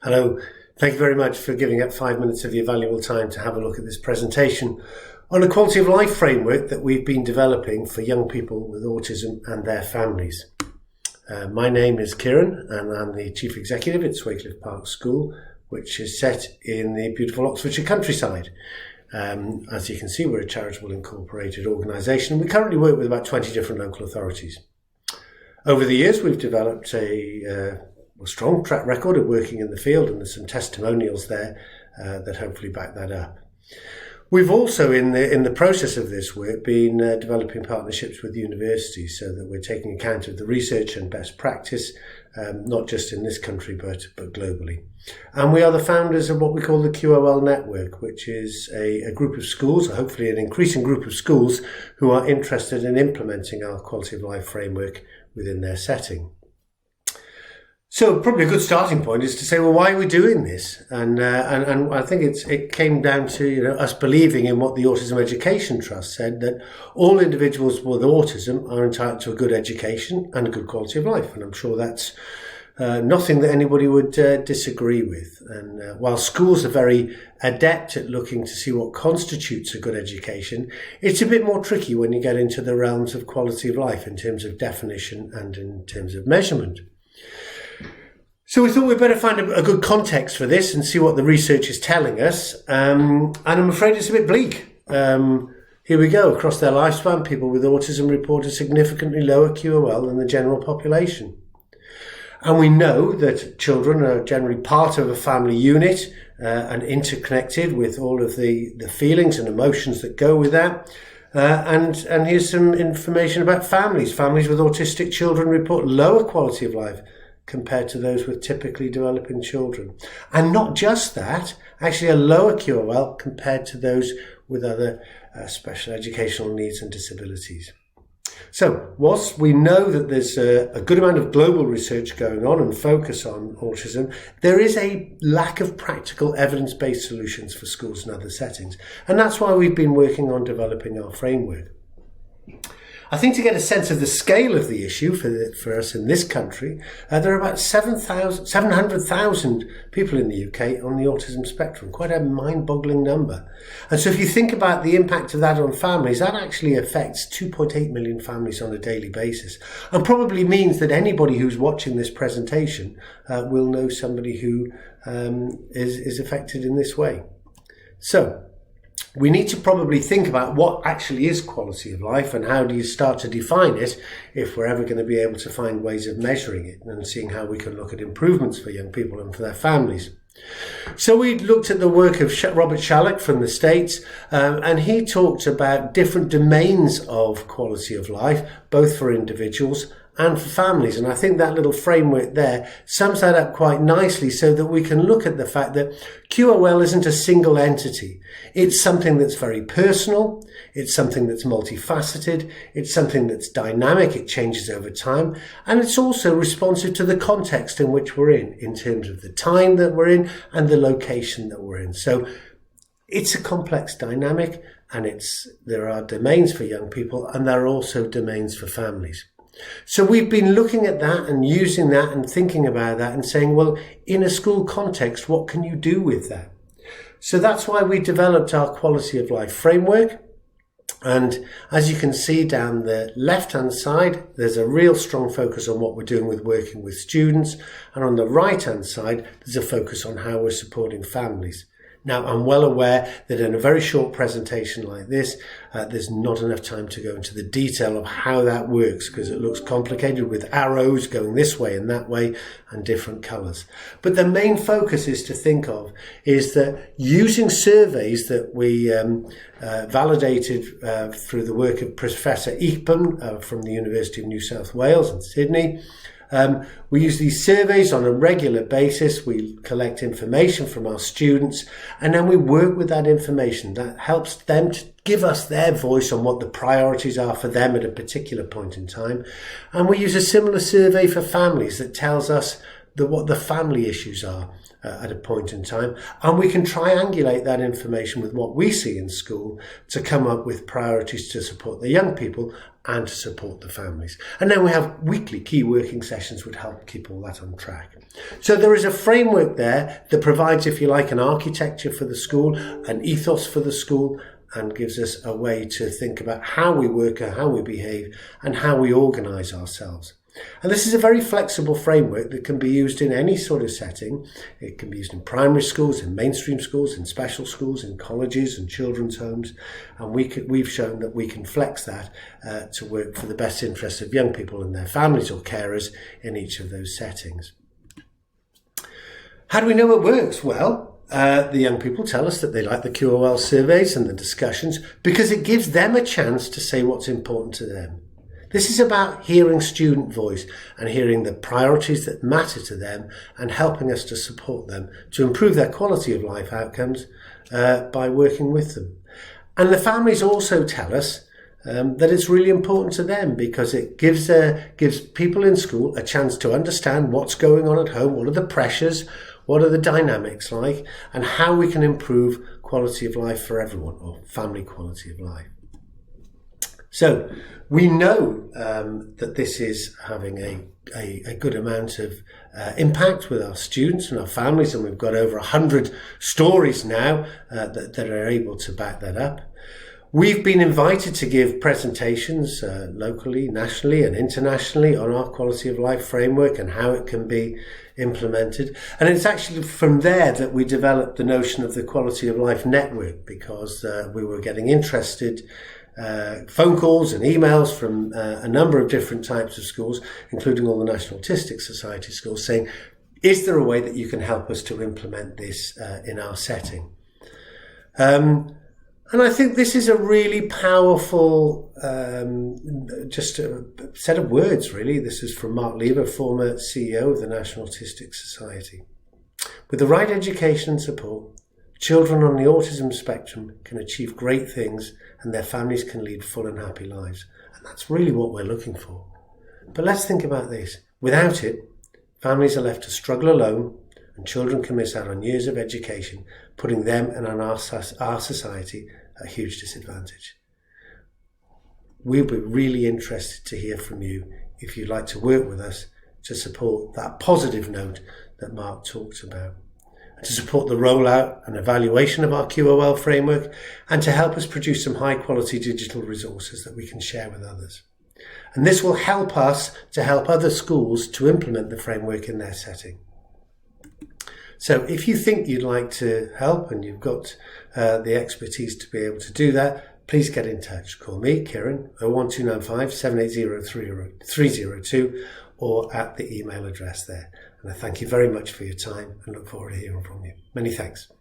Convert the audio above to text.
Hello, thank you very much for giving up 5 minutes of your valuable time to have a look at this presentation on a quality of life framework that we've been developing for young people with autism and their families. My name is Kiran and I'm the Chief Executive at Swalcliffe School, which is set in the beautiful Oxfordshire countryside. As you can see, we're a charitable incorporated organisation. We currently work with about 20 different local authorities. Over the years, we've developed a strong track record of working in the field, and there's some testimonials there that hopefully back that up. We've also, in the process of this work, been developing partnerships with universities so that we're taking account of the research and best practice, not just in this country but globally. And we are the founders of what we call the QOL Network, which is a group of schools, hopefully an increasing group of schools, who are interested in implementing our quality of life framework within their setting. So probably a good starting point is to say, well, why are we doing this? And I think it came down to us believing in what the Autism Education Trust said, that all individuals with autism are entitled to a good education and a good quality of life. And I'm sure that's nothing that anybody would disagree with. And while schools are very adept at looking to see what constitutes a good education, it's a bit more tricky when you get into the realms of quality of life in terms of definition and in terms of measurement. So we thought we'd better find a good context for this and see what the research is telling us. And I'm afraid it's a bit bleak. Here we go. Across their lifespan, people with autism report a significantly lower QOL than the general population. And we know that children are generally part of a family unit and interconnected with all of the feelings and emotions that go with that. And here's some information about families. Families with autistic children report lower quality of life compared to those with typically developing children. And not just that, actually a lower QOL compared to those with other special educational needs and disabilities. So, whilst we know that there's a good amount of global research going on and focus on autism, there is a lack of practical evidence-based solutions for schools and other settings. And that's why we've been working on developing our framework. I think to get a sense of the scale of the issue for us in this country, there are about 700,000 people in the UK on the autism spectrum, quite a mind-boggling number. And so if you think about the impact of that on families, that actually affects 2.8 million families on a daily basis, and probably means that anybody who's watching this presentation will know somebody who is affected in this way. So we need to probably think about what actually is quality of life and how do you start to define it if we're ever going to be able to find ways of measuring it and seeing how we can look at improvements for young people and for their families. So we looked at the work of Robert Shallock from the States, and he talked about different domains of quality of life, both for individuals and for families. And I think that little framework there sums that up quite nicely so that we can look at the fact that QOL isn't a single entity. It's something that's very personal. It's something that's multifaceted. It's something that's dynamic. It changes over time. And it's also responsive to the context in which we're in terms of the time that we're in and the location that we're in. So it's a complex dynamic, and there are domains for young people and there are also domains for families. So we've been looking at that and using that and thinking about that and saying, well, in a school context, what can you do with that? So that's why we developed our quality of life framework. And as you can see down the left-hand side, there's a real strong focus on what we're doing with working with students. And on the right-hand side, there's a focus on how we're supporting families. Now, I'm well aware that in a very short presentation like this, there's not enough time to go into the detail of how that works because it looks complicated with arrows going this way and that way and different colours. But the main focus is to think of is that using surveys that we validated through the work of Professor Eapen from the University of New South Wales in Sydney. We use these surveys on a regular basis. We collect information from our students and then we work with that information. That helps them to give us their voice on what the priorities are for them at a particular point in time. And we use a similar survey for families that tells us what the family issues are at a point in time, and we can triangulate that information with what we see in school to come up with priorities to support the young people and to support the families. And then we have weekly key working sessions which help keep all that on track. So there is a framework there that provides, if you like, an architecture for the school, an ethos for the school, and gives us a way to think about how we work and how we behave and how we organise ourselves. And this is a very flexible framework that can be used in any sort of setting. It can be used in primary schools, in mainstream schools, in special schools, in colleges and children's homes. And we've shown that we can flex that to work for the best interests of young people and their families or carers in each of those settings. How do we know it works? Well, the young people tell us that they like the QOL surveys and the discussions because it gives them a chance to say what's important to them. This is about hearing student voice and hearing the priorities that matter to them and helping us to support them to improve their quality of life outcomes by working with them. And the families also tell us that it's really important to them because it gives people in school a chance to understand what's going on at home, what are the pressures, what are the dynamics like, and how we can improve quality of life for everyone, or family quality of life. So we know that this is having a good amount of impact with our students and our families, and we've got over 100 stories now that are able to back that up. We've been invited to give presentations locally, nationally and internationally on our quality of life framework and how it can be implemented. And it's actually from there that we developed the notion of the quality of life network, because we were getting interested phone calls and emails from a number of different types of schools, including all the National Autistic Society schools, saying, is there a way that you can help us to implement this in our setting? And I think this is a really powerful, just a set of words, really. This is from Mark Lever, former CEO of the National Autistic Society. With the right education and support, children on the autism spectrum can achieve great things and their families can lead full and happy lives. And that's really what we're looking for. But let's think about this. Without it, families are left to struggle alone and children can miss out on years of education, putting them and our society at a huge disadvantage. We'll be really interested to hear from you if you'd like to work with us to support that positive note that Mark talked about, to support the rollout and evaluation of our QOL framework, and to help us produce some high quality digital resources that we can share with others. And this will help us to help other schools to implement the framework in their setting. So if you think you'd like to help and you've got the expertise to be able to do that, please get in touch. Call me, Kiran, 01295 780 302, or at the email address there. And I thank you very much for your time and look forward to hearing from you. Many thanks.